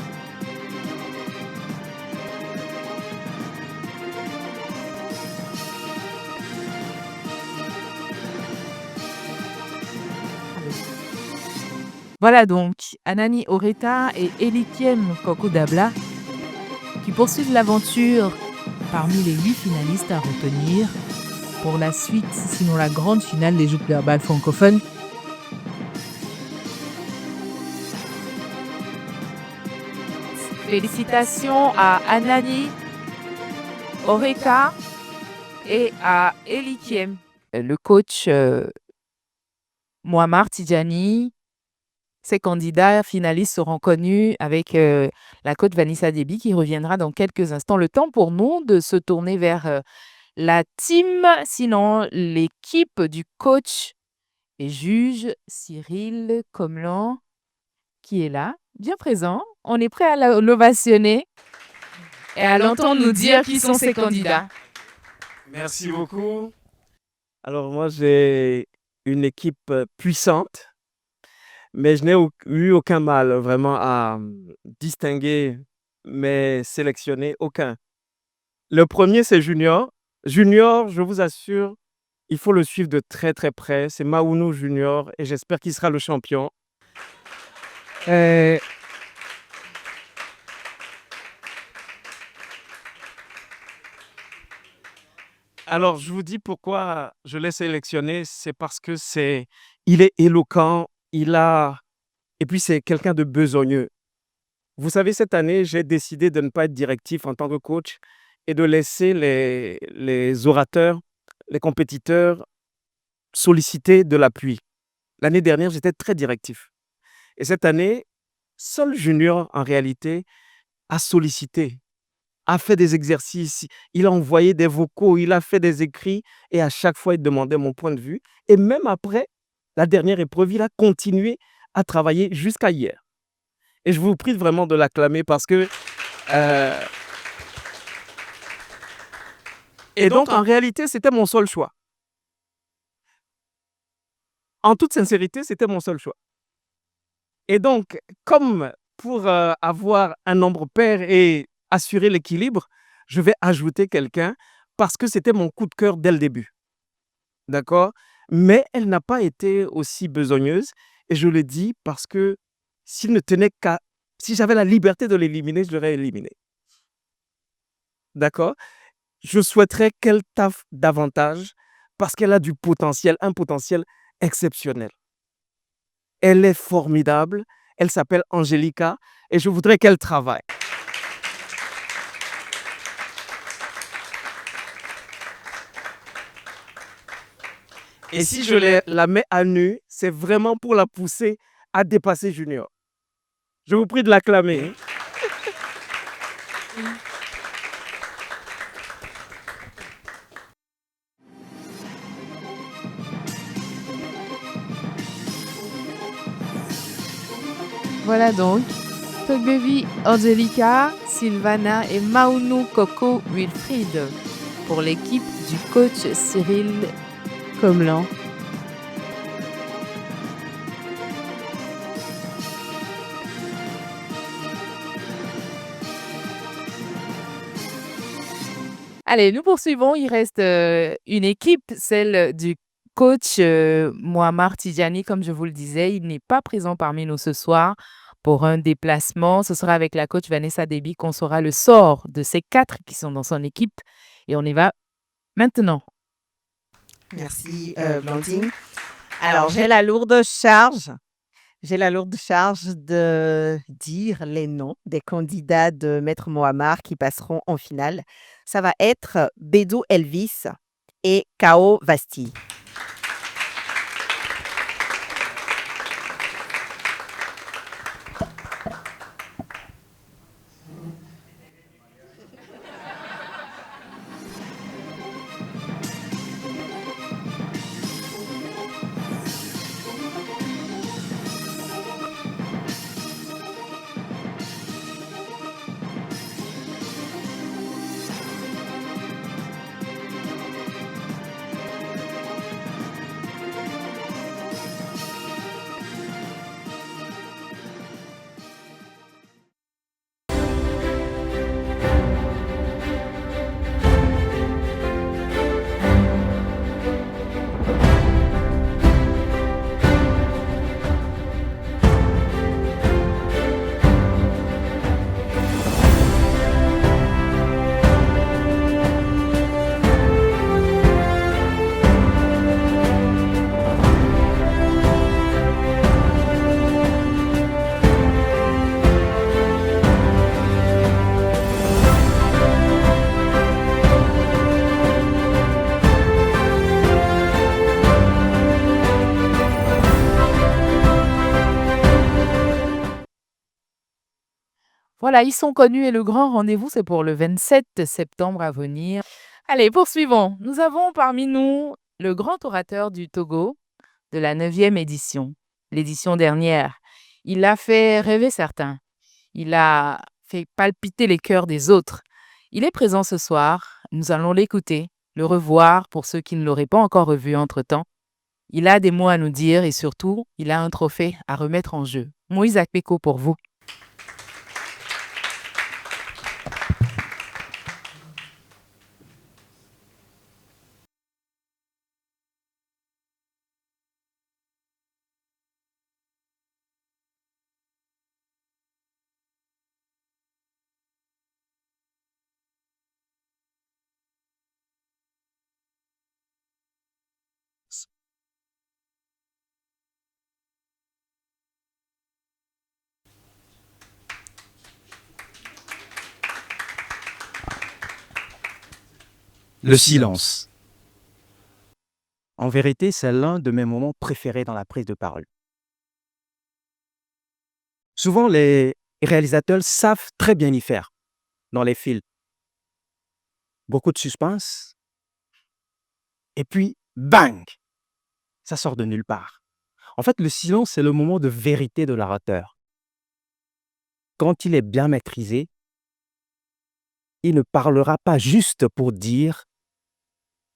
Voilà donc Anani Oreta et Elikiem Kokodabla qui poursuivent l'aventure parmi les 8 finalistes à retenir pour la suite, sinon la grande finale des Joutes verbales francophones. Félicitations à Anani Oreta et à Elikiem. Le coach Muammar Tidjani. Ces candidats finalistes seront connus avec la coach Vanessa Debi qui reviendra dans quelques instants. Le temps pour nous de se tourner vers la team, sinon l'équipe du coach et juge Cyril Komlan qui est là, bien présent. On est prêt à l'ovationner et à l'entendre nous dire qui sont ces candidats. Merci beaucoup. Alors moi, j'ai une équipe puissante, mais je n'ai eu aucun mal vraiment à distinguer mes sélectionnés, aucun. Le premier, c'est Junior. Junior, je vous assure, il faut le suivre de très très près. C'est Maounou Junior et j'espère qu'il sera le champion. Euh, Alors, je vous dis pourquoi je l'ai sélectionné, c'est parce que il est éloquent, et puis c'est quelqu'un de besogneux. Vous savez, cette année, j'ai décidé de ne pas être directif en tant que coach et de laisser les orateurs, les compétiteurs solliciter de l'appui. L'année dernière, j'étais très directif. Et cette année, seul Junior, en réalité, a sollicité, a fait des exercices, il a envoyé des vocaux, il a fait des écrits et à chaque fois, il demandait mon point de vue. Et même après la dernière épreuve, il a continué à travailler jusqu'à hier. Et je vous prie vraiment de l'acclamer parce que... euh, Et donc, en réalité, c'était mon seul choix. En toute sincérité, c'était mon seul choix. Et donc, comme pour avoir un nombre pair et assurer l'équilibre, je vais ajouter quelqu'un parce que c'était mon coup de cœur dès le début. D'accord? Mais elle n'a pas été aussi besogneuse. Et je le dis parce que s'il ne tenait qu'à... Si j'avais la liberté de l'éliminer, je l'aurais éliminé. D'accord? Je souhaiterais qu'elle taffe davantage parce qu'elle a du potentiel, un potentiel exceptionnel. Elle est formidable. Elle s'appelle Angelica et je voudrais qu'elle travaille. Et si je la mets à nu, c'est vraiment pour la pousser à dépasser Junior. Je vous prie de l'acclamer. Voilà donc, Togbevi Angelica, Sylvana et Maounou Coco Wilfried pour l'équipe du coach Cyril Comelan. Allez, nous poursuivons. Il reste une équipe, celle du coach Mouammar Tidjani, comme je vous le disais. Il n'est pas présent parmi nous ce soir pour un déplacement. Ce sera avec la coach Vanessa Déby qu'on saura le sort de ces 4 qui sont dans son équipe. Et on y va maintenant. Merci, Blandine. Alors, j'ai la lourde charge de dire les noms des candidats de Maître Mouammar qui passeront en finale. Ça va être Bédou Elvis et Kao Vasti. Voilà, ils sont connus et le grand rendez-vous, c'est pour le 27 septembre à venir. Allez, poursuivons. Nous avons parmi nous le grand orateur du Togo de la 9e édition, l'édition dernière. Il a fait rêver certains. Il a fait palpiter les cœurs des autres. Il est présent ce soir. Nous allons l'écouter. Le le revoir pour ceux qui ne l'auraient pas encore revu entre-temps. Il a des mots à nous dire et surtout, il a un trophée à remettre en jeu. Moïse Akpeko pour vous. Le silence. En vérité, c'est l'un de mes moments préférés dans la prise de parole. Souvent, les réalisateurs savent très bien y faire dans les films. Beaucoup de suspense, et puis, bang! Ça sort de nulle part. En fait, le silence, c'est le moment de vérité de l'orateur. Quand il est bien maîtrisé, il ne parlera pas juste pour dire,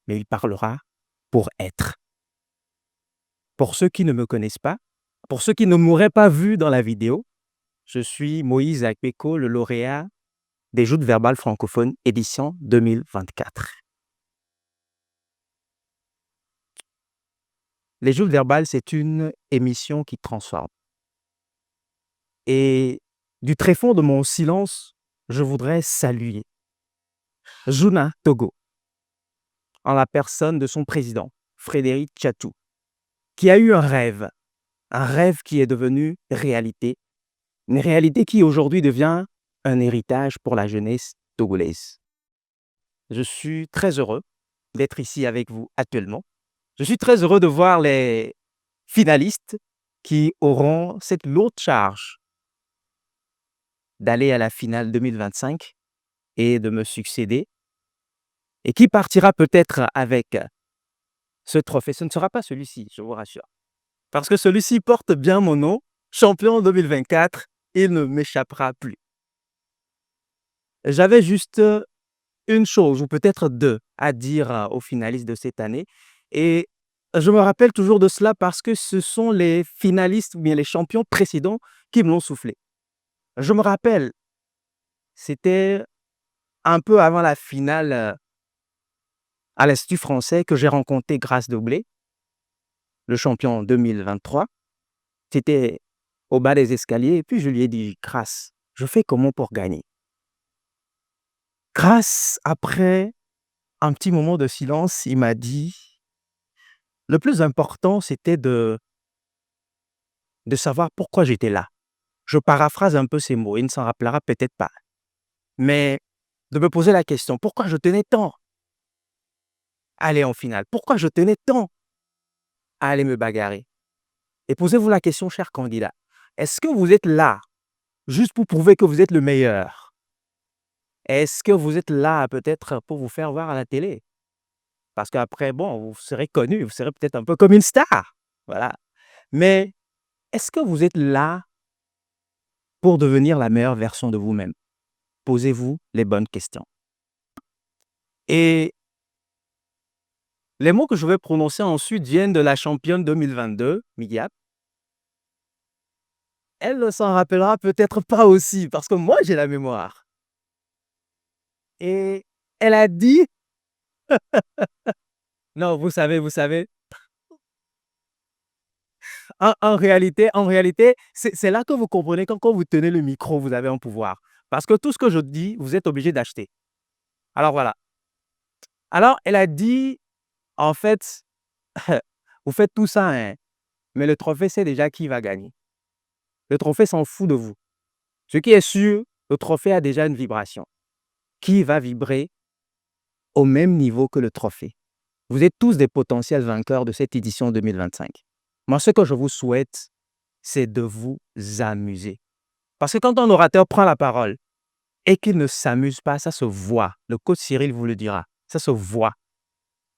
mais il parlera pour être. Pour ceux qui ne me connaissent pas, pour ceux qui ne m'auraient pas vu dans la vidéo, je suis Moïse Akpeko, le lauréat des Joutes verbales francophones, édition 2024. Les Joutes verbales, c'est une émission qui transforme. Et du tréfonds de mon silence, je voudrais saluer Juna Togo, en la personne de son président, Frédéric Tchatou, qui a eu un rêve qui est devenu réalité, une réalité qui aujourd'hui devient un héritage pour la jeunesse togolaise. Je suis très heureux d'être ici avec vous actuellement. Je suis très heureux de voir les finalistes qui auront cette lourde charge d'aller à la finale 2025 et de me succéder, et qui partira peut-être avec ce trophée. Ce ne sera pas celui-ci, je vous rassure. Parce que celui-ci porte bien mon nom, champion 2024, il ne m'échappera plus. J'avais juste une chose, ou peut-être deux, à dire aux finalistes de cette année. Et je me rappelle toujours de cela parce que ce sont les finalistes ou bien les champions précédents qui me l'ont soufflé. Je me rappelle, c'était un peu avant la finale à l'Institut français que j'ai rencontré Grace Doblé, le champion 2023. C'était au bas des escaliers et puis je lui ai dit, Grace, je fais comment pour gagner? Grace, après un petit moment de silence, il m'a dit, le plus important, c'était de savoir pourquoi j'étais là. Je paraphrase un peu ces mots, il ne s'en rappellera peut-être pas. Mais de me poser la question, pourquoi je tenais tant à aller en finale? Pourquoi je tenais tant à aller me bagarrer? Et posez-vous la question, chers candidats, est-ce que vous êtes là juste pour prouver que vous êtes le meilleur? Est-ce que vous êtes là peut-être pour vous faire voir à la télé? Parce qu'après, bon, vous serez connu, vous serez peut-être un peu comme une star. Voilà. Mais est-ce que vous êtes là pour devenir la meilleure version de vous-même? Posez-vous les bonnes questions. Et les mots que je vais prononcer ensuite viennent de la championne 2022, Migyap. Elle ne s'en rappellera peut-être pas aussi, parce que moi, j'ai la mémoire. Et elle a dit... Non, vous savez, en réalité, c'est là que vous comprenez quand vous tenez le micro, vous avez un pouvoir. Parce que tout ce que je dis, vous êtes obligé d'acheter. Alors voilà. Alors, elle a dit, en fait, vous faites tout ça, hein, mais le trophée, c'est déjà qui va gagner. Le trophée s'en fout de vous. Ce qui est sûr, le trophée a déjà une vibration. Qui va vibrer au même niveau que le trophée? Vous êtes tous des potentiels vainqueurs de cette édition 2025. Moi, ce que je vous souhaite, c'est de vous amuser. Parce que quand un orateur prend la parole et qu'il ne s'amuse pas, ça se voit. Le coach Cyril vous le dira. Ça se voit.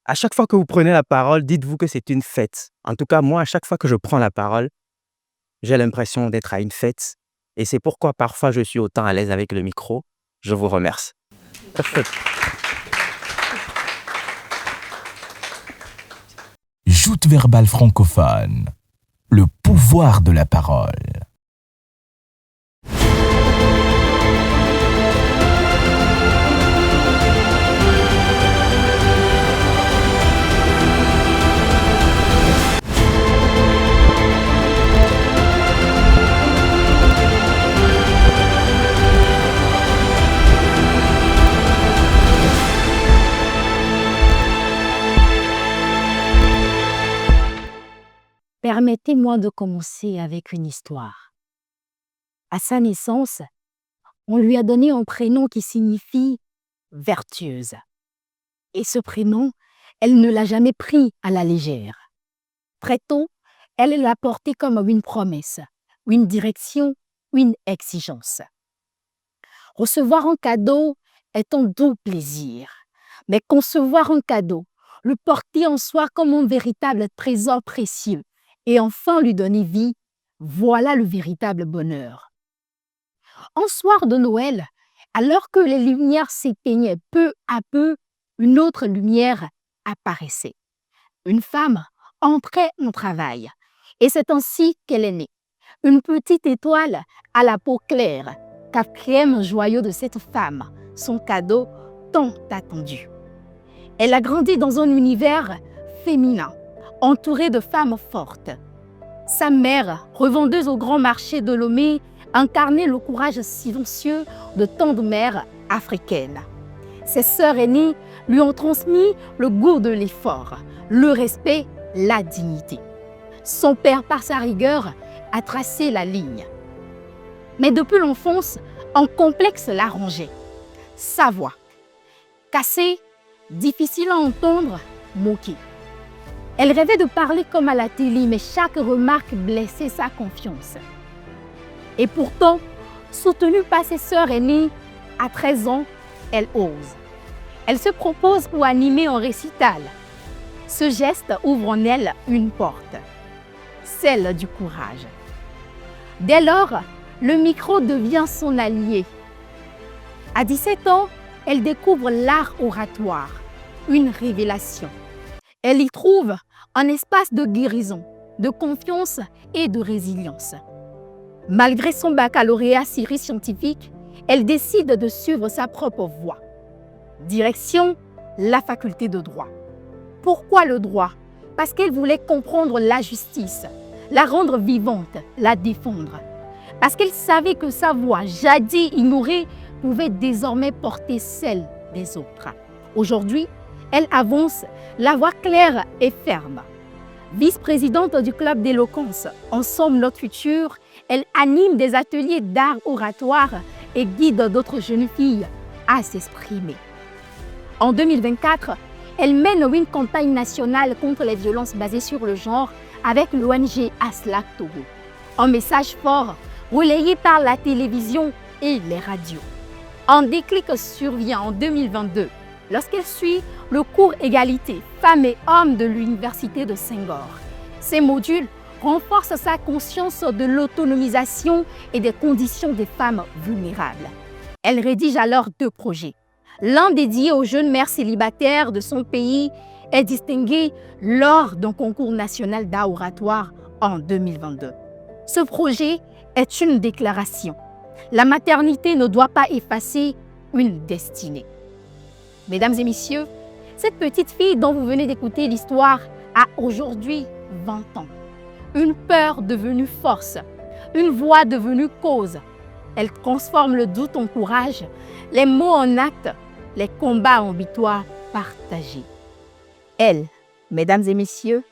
À chaque fois que vous prenez la parole, dites-vous que c'est une fête. En tout cas, moi, à chaque fois que je prends la parole, j'ai l'impression d'être à une fête. Et c'est pourquoi parfois je suis autant à l'aise avec le micro. Je vous remercie. Joute verbale francophone. Le pouvoir de la parole. Permettez-moi de commencer avec une histoire. À sa naissance, on lui a donné un prénom qui signifie vertueuse. Et ce prénom, elle ne l'a jamais pris à la légère. Très tôt, elle l'a porté comme une promesse, une direction, une exigence. Recevoir un cadeau est un doux plaisir, mais concevoir un cadeau, le porter en soi comme un véritable trésor précieux, et enfin lui donner vie, voilà le véritable bonheur. Un soir de Noël, alors que les lumières s'éteignaient peu à peu, une autre lumière apparaissait. Une femme entrait en travail, et c'est ainsi qu'elle est née. Une petite étoile à la peau claire, quatrième joyau de cette femme, son cadeau tant attendu. Elle a grandi dans un univers féminin, entourée de femmes fortes. Sa mère, revendeuse au grand marché de Lomé, incarnait le courage silencieux de tant de mères africaines. Ses sœurs aînées lui ont transmis le goût de l'effort, le respect, la dignité. Son père, par sa rigueur, a tracé la ligne. Mais depuis l'enfance, un complexe l'a rongée. Sa voix, cassée, difficile à entendre, moquée. Elle rêvait de parler comme à la télé, mais chaque remarque blessait sa confiance. Et pourtant, soutenue par ses sœurs aînées, à 13 ans, elle ose. Elle se propose pour animer un récital. Ce geste ouvre en elle une porte, celle du courage. Dès lors, le micro devient son allié. À 17 ans, elle découvre l'art oratoire, une révélation. Elle y trouve un espace de guérison, de confiance et de résilience. Malgré son baccalauréat scientifique, elle décide de suivre sa propre voie. Direction, la faculté de droit. Pourquoi le droit? Parce qu'elle voulait comprendre la justice, la rendre vivante, la défendre. Parce qu'elle savait que sa voix, jadis ignorée, pouvait désormais porter celle des autres. Aujourd'hui, elle avance la voix claire et ferme. Vice-présidente du club d'éloquence Ensemble notre futur, elle anime des ateliers d'art oratoire et guide d'autres jeunes filles à s'exprimer. En 2024, elle mène une campagne nationale contre les violences basées sur le genre avec l'ONG Aslak Togo. Un message fort relayé par la télévision et les radios. Un déclic survient en 2022 lorsqu'elle suit le cours égalité femmes et hommes de l'Université de Senghor. Ces modules renforcent sa conscience de l'autonomisation et des conditions des femmes vulnérables. Elle rédige alors 2 projets. L'un dédié aux jeunes mères célibataires de son pays est distingué lors d'un concours national d'art oratoire en 2022. Ce projet est une déclaration. La maternité ne doit pas effacer une destinée. Mesdames et messieurs, cette petite fille dont vous venez d'écouter l'histoire a aujourd'hui 20 ans. Une peur devenue force, une voix devenue cause. Elle transforme le doute en courage, les mots en actes, les combats en victoires partagées. Elle, mesdames et messieurs,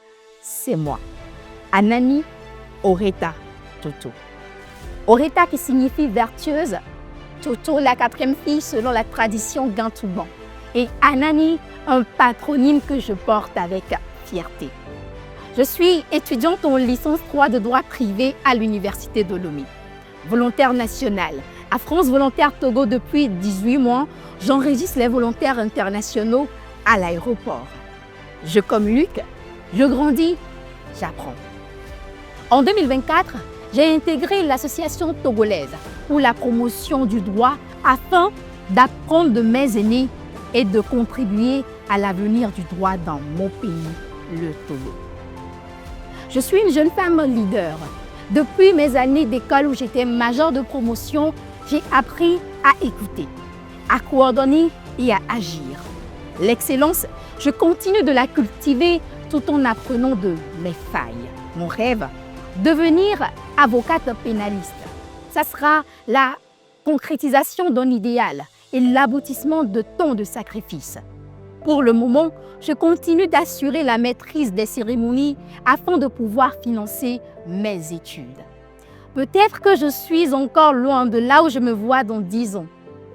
c'est moi, Anani Oreta Toto. Oreta qui signifie vertueuse, Toto la 4e fille selon la tradition Gantouban. Et Anani, un patronyme que je porte avec fierté. Je suis étudiante en licence 3 de droit privé à l'Université de Lomé. Volontaire nationale. À France Volontaire Togo depuis 18 mois, j'enregistre les volontaires internationaux à l'aéroport. Je communique, je grandis, j'apprends. En 2024, j'ai intégré l'association togolaise pour la promotion du droit afin d'apprendre de mes aînés et de contribuer à l'avenir du droit dans mon pays, le Togo. Je suis une jeune femme leader. Depuis mes années d'école où j'étais majeure de promotion, j'ai appris à écouter, à coordonner et à agir. L'excellence, je continue de la cultiver tout en apprenant de mes failles. Mon rêve, devenir avocate pénaliste. Ça sera la concrétisation d'un idéal et l'aboutissement de tant de sacrifices. Pour le moment, je continue d'assurer la maîtrise des cérémonies afin de pouvoir financer mes études. Peut-être que je suis encore loin de là où je me vois dans 10 ans,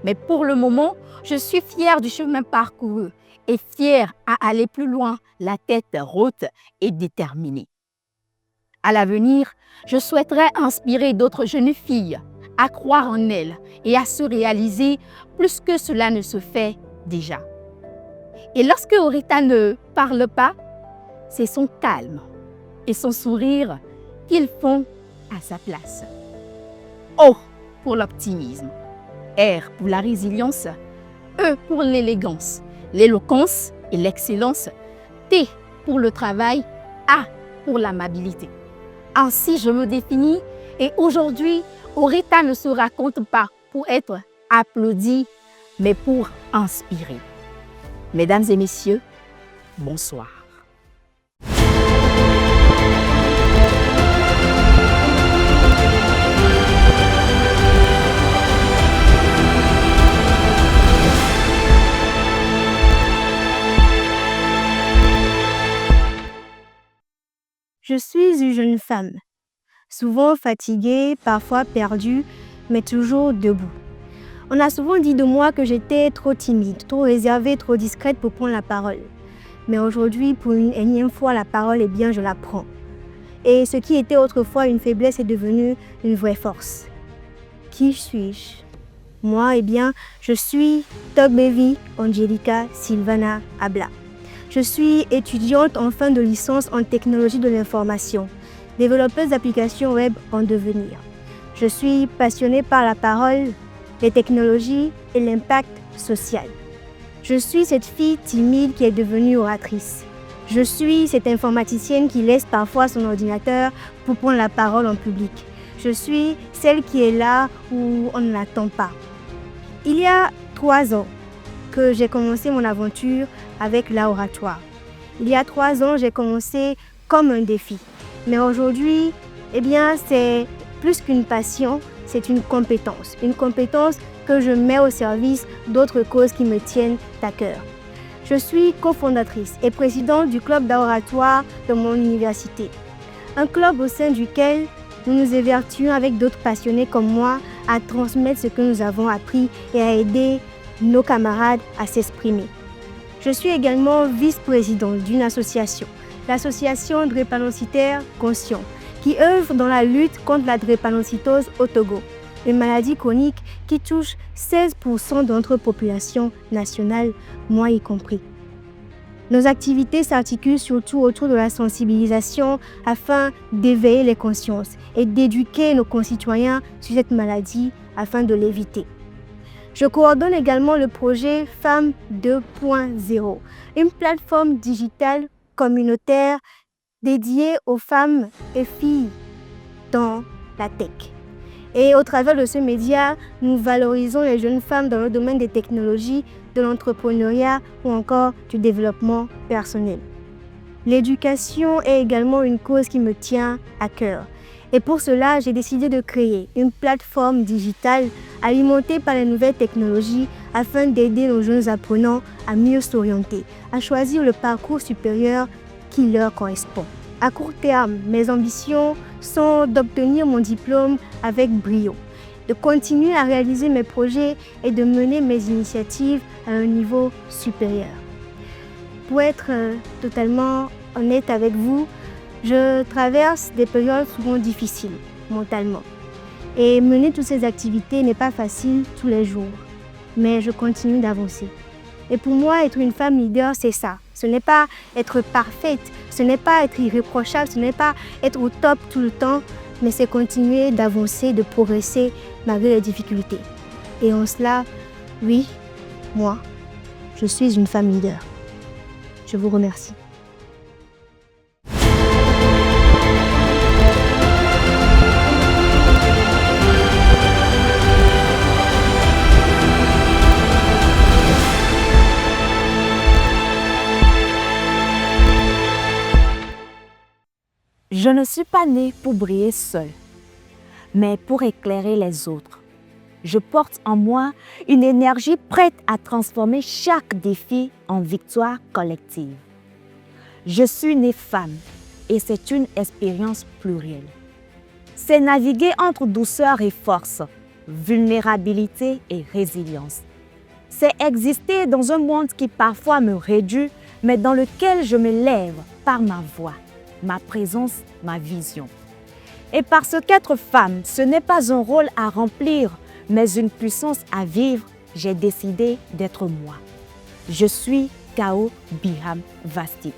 mais pour le moment, je suis fière du chemin parcouru et fière à aller plus loin, la tête haute et déterminée. À l'avenir, je souhaiterais inspirer d'autres jeunes filles à croire en elles et à se réaliser plus que cela ne se fait déjà. Et lorsque Orita ne parle pas, c'est son calme et son sourire qu'ils font à sa place. O pour l'optimisme, R pour la résilience, E pour l'élégance, l'éloquence et l'excellence, T pour le travail, A pour l'amabilité. Ainsi je me définis et aujourd'hui, Orita ne se raconte pas pour être applaudie, mais pour inspirer. Mesdames et messieurs, bonsoir. Je suis une jeune femme, souvent fatiguée, parfois perdue, mais toujours debout. On a souvent dit de moi que j'étais trop timide, trop réservée, trop discrète pour prendre la parole. Mais aujourd'hui, pour une énième fois, la parole, je la prends. Et ce qui était autrefois une faiblesse est devenu une vraie force. Qui suis-je? Moi, je suis Togbevi Angelica Silvana Abla. Je suis étudiante en fin de licence en technologie de l'information, développeuse d'applications web en devenir. Je suis passionnée par la parole, les technologies et l'impact social. Je suis cette fille timide qui est devenue oratrice. Je suis cette informaticienne qui laisse parfois son ordinateur pour prendre la parole en public. Je suis celle qui est là où on ne l'attend pas. Il y a 3 ans que j'ai commencé mon aventure avec l'oratoire. Il y a 3 ans, j'ai commencé comme un défi. Mais aujourd'hui, c'est plus qu'une passion, c'est une compétence. Une compétence que je mets au service d'autres causes qui me tiennent à cœur. Je suis cofondatrice et présidente du club d'oratoire de mon université. Un club au sein duquel nous nous évertuons avec d'autres passionnés comme moi à transmettre ce que nous avons appris et à aider nos camarades à s'exprimer. Je suis également vice-présidente d'une association, l'association drépanocytaire conscient, qui œuvre dans la lutte contre la drépanocytose au Togo, une maladie chronique qui touche 16% de notre population nationale, moi y compris. Nos activités s'articulent surtout autour de la sensibilisation afin d'éveiller les consciences et d'éduquer nos concitoyens sur cette maladie afin de l'éviter. Je coordonne également le projet Femmes 2.0, une plateforme digitale communautaire dédiée aux femmes et filles dans la tech. Et au travers de ce média, nous valorisons les jeunes femmes dans le domaine des technologies, de l'entrepreneuriat ou encore du développement personnel. L'éducation est également une cause qui me tient à cœur. Et pour cela, j'ai décidé de créer une plateforme digitale alimentée par les nouvelles technologies afin d'aider nos jeunes apprenants à mieux s'orienter, à choisir le parcours supérieur qui leur correspond. À court terme, mes ambitions sont d'obtenir mon diplôme avec brio, de continuer à réaliser mes projets et de mener mes initiatives à un niveau supérieur. Pour être totalement honnête avec vous, je traverse des périodes souvent difficiles mentalement. Et mener toutes ces activités n'est pas facile tous les jours, mais je continue d'avancer. Et pour moi, être une femme leader, c'est ça. Ce n'est pas être parfaite, ce n'est pas être irréprochable, ce n'est pas être au top tout le temps, mais c'est continuer d'avancer, de progresser malgré les difficultés. Et en cela, oui, moi, je suis une femme leader. Je vous remercie. Je ne suis pas née pour briller seule, mais pour éclairer les autres. Je porte en moi une énergie prête à transformer chaque défi en victoire collective. Je suis née femme et c'est une expérience plurielle. C'est naviguer entre douceur et force, vulnérabilité et résilience. C'est exister dans un monde qui parfois me réduit, mais dans lequel je me lève par ma voix, ma présence, ma vision. Et parce qu'être femme, ce n'est pas un rôle à remplir, mais une puissance à vivre, j'ai décidé d'être moi. Je suis Kao Biham Vasti.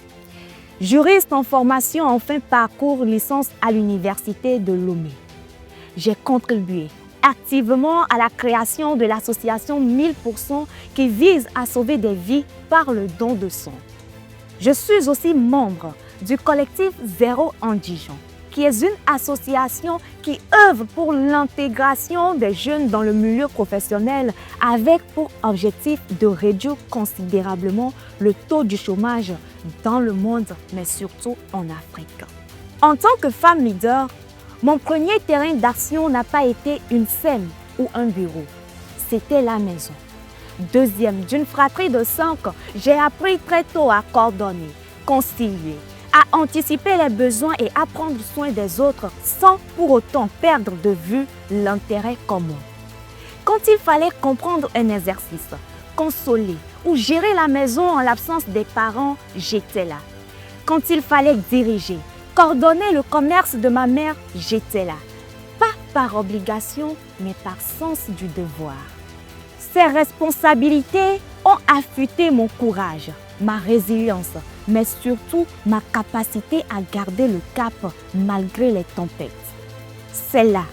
Juriste en formation en fin parcours licence à l'Université de Lomé. J'ai contribué activement à la création de l'association 1000% qui vise à sauver des vies par le don de sang. Je suis aussi membre du collectif Zéro Indigent, qui est une association qui œuvre pour l'intégration des jeunes dans le milieu professionnel avec pour objectif de réduire considérablement le taux du chômage dans le monde, mais surtout en Afrique. En tant que femme leader, mon premier terrain d'action n'a pas été une scène ou un bureau, c'était la maison. Deuxième, d'une fratrie de 5, j'ai appris très tôt à coordonner, concilier, à anticiper les besoins et à prendre soin des autres sans pour autant perdre de vue l'intérêt commun. Quand il fallait comprendre un exercice, consoler ou gérer la maison en l'absence des parents, j'étais là. Quand il fallait diriger, coordonner le commerce de ma mère, j'étais là. Pas par obligation, mais par sens du devoir. Ces responsabilités ont affûté mon courage, ma résilience, mais surtout ma capacité à garder le cap malgré les tempêtes. C'est là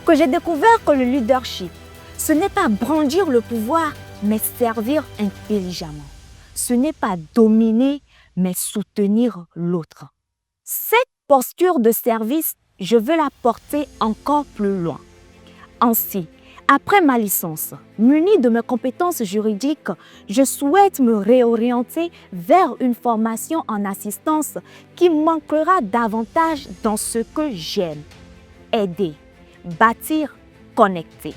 que j'ai découvert que le leadership, ce n'est pas brandir le pouvoir, mais servir intelligemment. Ce n'est pas dominer, mais soutenir l'autre. Cette posture de service, je veux la porter encore plus loin. Ainsi, après ma licence, munie de mes compétences juridiques, je souhaite me réorienter vers une formation en assistance qui m'ancrera davantage dans ce que j'aime. Aider, bâtir, connecter.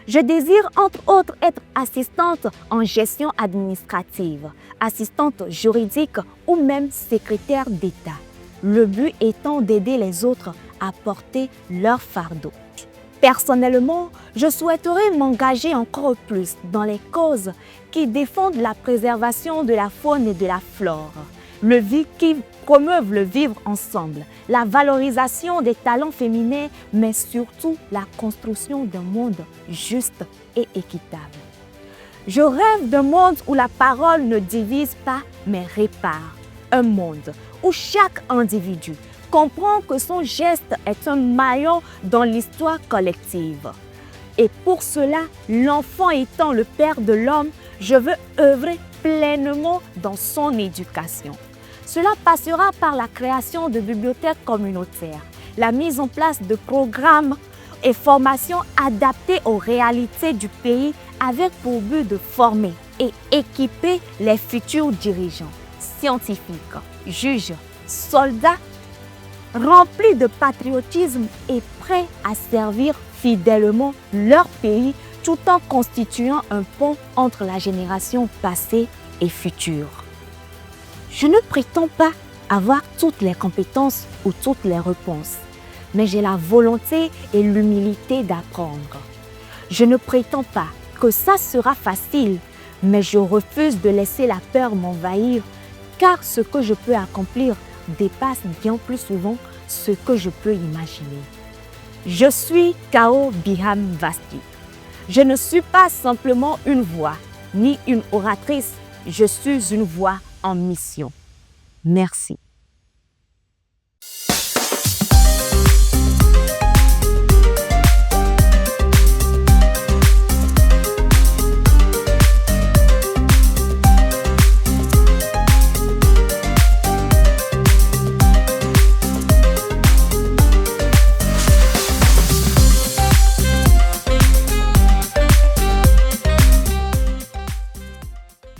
Je désire entre autres être assistante en gestion administrative, assistante juridique ou même secrétaire d'État. Le but étant d'aider les autres à porter leur fardeau. Personnellement, je souhaiterais m'engager encore plus dans les causes qui défendent la préservation de la faune et de la flore, qui promeuvent le vivre ensemble, la valorisation des talents féminins, mais surtout la construction d'un monde juste et équitable. Je rêve d'un monde où la parole ne divise pas, mais répare. Un monde où chaque individu comprend que son geste est un maillon dans l'histoire collective. Et pour cela, l'enfant étant le père de l'homme, je veux œuvrer pleinement dans son éducation. Cela passera par la création de bibliothèques communautaires, la mise en place de programmes et formations adaptées aux réalités du pays avec pour but de former et équiper les futurs dirigeants, scientifiques, juges, soldats, remplis de patriotisme et prêts à servir fidèlement leur pays tout en constituant un pont entre la génération passée et future. Je ne prétends pas avoir toutes les compétences ou toutes les réponses, mais j'ai la volonté et l'humilité d'apprendre. Je ne prétends pas que ça sera facile, mais je refuse de laisser la peur m'envahir, car ce que je peux accomplir dépasse bien plus souvent ce que je peux imaginer. Je suis Kao Biham Vasti. Je ne suis pas simplement une voix, ni une oratrice, je suis une voix en mission. Merci.